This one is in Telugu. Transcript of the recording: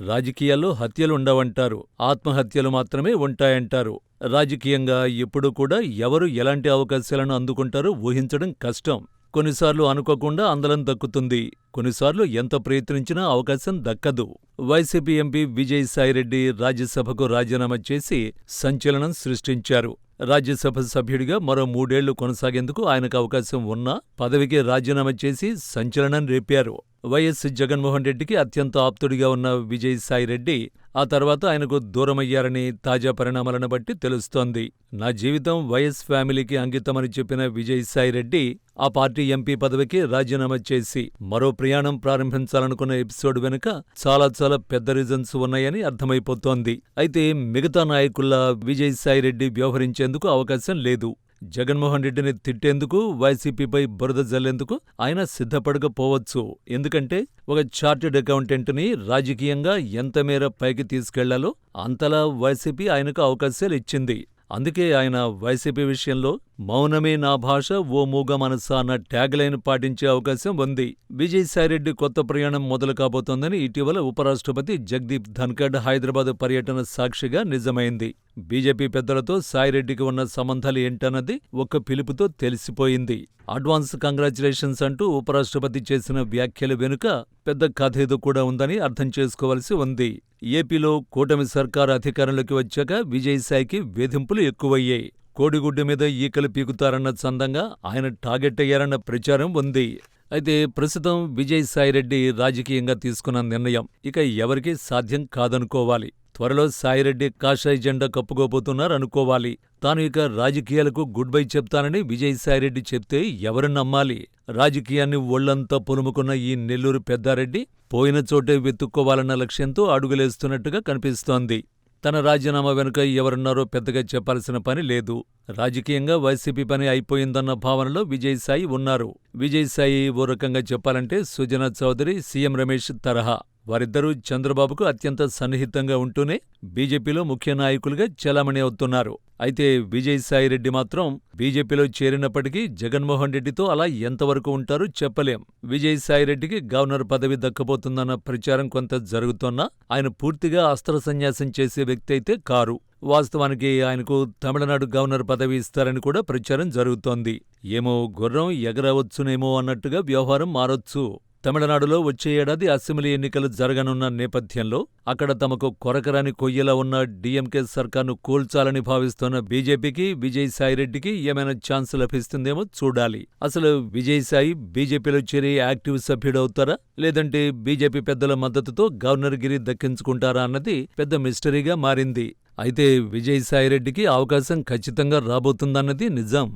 రాజకీయాల్లో హత్యలుండవంటారు. ఆత్మహత్యలు మాత్రమే ఉంటాయంటారు. రాజకీయంగా ఎప్పుడూ కూడా ఎవరు ఎలాంటి అవకాశాలను అందుకుంటారో ఊహించడం కష్టం. కొన్నిసార్లు అనుకోకుండా అందలం దక్కుతుంది. కొన్నిసార్లు ఎంత ప్రయత్నించినా అవకాశం దక్కదు. వైసీపీ ఎంపీ విజయసాయిరెడ్డి రాజ్యసభకు రాజీనామా చేసి సంచలనం సృష్టించారు. రాజ్యసభ సభ్యుడిగా మరో 3 ఏళ్లు కొనసాగేందుకు ఆయనకు అవకాశం ఉన్నా పదవికి రాజీనామా చేసి సంచలనం రేపారు. వైఎస్ జగన్మోహన్ రెడ్డికి అత్యంత ఆప్తుడిగా ఉన్న విజయసాయిరెడ్డి ఆ తర్వాత ఆయనకు దూరమయ్యారని తాజా పరిణామాలను బట్టి తెలుస్తోంది. నా జీవితం వైఎస్ ఫ్యామిలీకి అంకితమని చెప్పిన విజయసాయిరెడ్డి ఆ పార్టీ ఎంపీ పదవికి రాజీనామా చేసి మరో ప్రయాణం ప్రారంభించాలనుకున్న ఎపిసోడ్ వెనుక చాలా పెద్ద రీజన్స్ ఉన్నాయని అర్థమైపోతోంది. అయితే మిగతా నాయకుల్లా విజయసాయిరెడ్డి వ్యవహరించేందుకు అవకాశం లేదు. జగన్మోహన్ రెడ్డిని తిట్టేందుకు, వైసీపీపై బురద జల్లేందుకు ఆయన సిద్ధపడకపోవచ్చు. ఎందుకంటే ఒక చార్టెడ్ అకౌంటెంట్ని రాజకీయంగా ఎంతమేర పైకి తీసుకెళ్లాలో అంతలా వైసీపీ ఆయనకు అవకాశాలిచ్చింది. అందుకే ఆయన వైసీపీ విషయంలో మౌనమే నా భాష ఓ మూగ మనస అన్న ట్యాగ్లైన్ పాటించే అవకాశం ఉంది. విజయసాయిరెడ్డి కొత్త ప్రయాణం మొదలు కాబోతోందని ఇటీవల ఉపరాష్ట్రపతి జగదీప్ ధన్ఖడ్ హైదరాబాద్ పర్యటన సాక్షిగా నిజమైంది. బీజేపీ పెద్దలతో సాయిరెడ్డికి ఉన్న సంబంధాలు ఏంటన్నది ఒక్క పిలుపుతో తెలిసిపోయింది. అడ్వాన్స్ కంగ్రాచ్యులేషన్స్ అంటూ ఉపరాష్ట్రపతి చేసిన వ్యాఖ్యల వెనుక పెద్ద కథేదో కూడా ఉందని అర్థం చేసుకోవలసి ఉంది. ఏపీలో కూటమి సర్కారు అధికారంలోకి వచ్చాక విజయసాయికి వేధింపులు ఎక్కువయ్యాయి. కోడిగుడ్డు మీద ఈకలు పీకుతారన్న చందంగా ఆయన టార్గెట్ అయ్యారన్న ప్రచారం ఉంది. అయితే ప్రస్తుతం విజయసాయిరెడ్డి రాజకీయంగా తీసుకున్న నిర్ణయం ఇక ఎవరికీ సాధ్యం కాదనుకోవాలి. త్వరలో సాయిరెడ్డి కాషాయ జెండా కప్పుకోబోతున్నారనుకోవాలి. తాను ఇక రాజకీయాలకు గుడ్ బై చెప్తానని విజయసాయిరెడ్డి చెప్తే ఎవరు నమ్మాలి? రాజకీయాన్ని ఒళ్లంతా పులుముకున్న ఈ నెల్లూరు పెద్దారెడ్డి పోయిన చోటే వెతుక్కోవాలన్న లక్ష్యంతో అడుగులేస్తున్నట్టుగా కనిపిస్తోంది. తన రాజీనామా వెనుక ఎవరున్నారో పెద్దగా చెప్పాల్సిన పని లేదు. రాజకీయంగా వైసీపీ పని అయిపోయిందన్న భావనలో విజయసాయి ఉన్నారు. విజయసాయి ఓ రకంగా చెప్పాలంటే సుజనా చౌదరి, సీఎం రమేష్ తరహా. వారిద్దరూ చంద్రబాబుకు అత్యంత సన్నిహితంగా ఉంటూనే బీజేపీలో ముఖ్య నాయకులుగా చలామణి అవుతున్నారు. అయితే విజయసాయిరెడ్డి మాత్రం బీజేపీలో చేరినప్పటికీ జగన్మోహన్ రెడ్డితో అలా ఎంతవరకు ఉంటారో చెప్పలేం. విజయసాయిరెడ్డికి గవర్నర్ పదవి దక్కబోతుందన్న ప్రచారం కొంత జరుగుతోన్నా ఆయన పూర్తిగా అస్త్రసన్యాసం చేసే వ్యక్తి అయితే కారు. వాస్తవానికి ఆయనకు తమిళనాడు గవర్నర్ పదవి ఇస్తారని కూడా ప్రచారం జరుగుతోంది. ఏమో గుర్రం ఎగరవచ్చునేమో అన్నట్టుగా వ్యవహారం మారొచ్చు. తమిళనాడులో వచ్చే ఏడాది అసెంబ్లీ ఎన్నికలు జరగనున్న నేపథ్యంలో అక్కడ తమకు కొరకరాని కొయ్యలా ఉన్న డీఎంకే సర్కార్ను కూల్చాలని భావిస్తున్న బీజేపీకి విజయసాయిరెడ్డికి ఏమైనా ఛాన్స్ లభిస్తుందేమో చూడాలి. అసలు విజయసాయి బీజేపీలో చేరి యాక్టివ్ సభ్యుడవుతారా, లేదంటే బీజేపీ పెద్దల మద్దతుతో గవర్నర్ గిరి దక్కించుకుంటారా అన్నది పెద్ద మిస్టరీగా మారింది. అయితే విజయసాయిరెడ్డికి అవకాశం ఖచ్చితంగా రాబోతుందన్నది నిజం.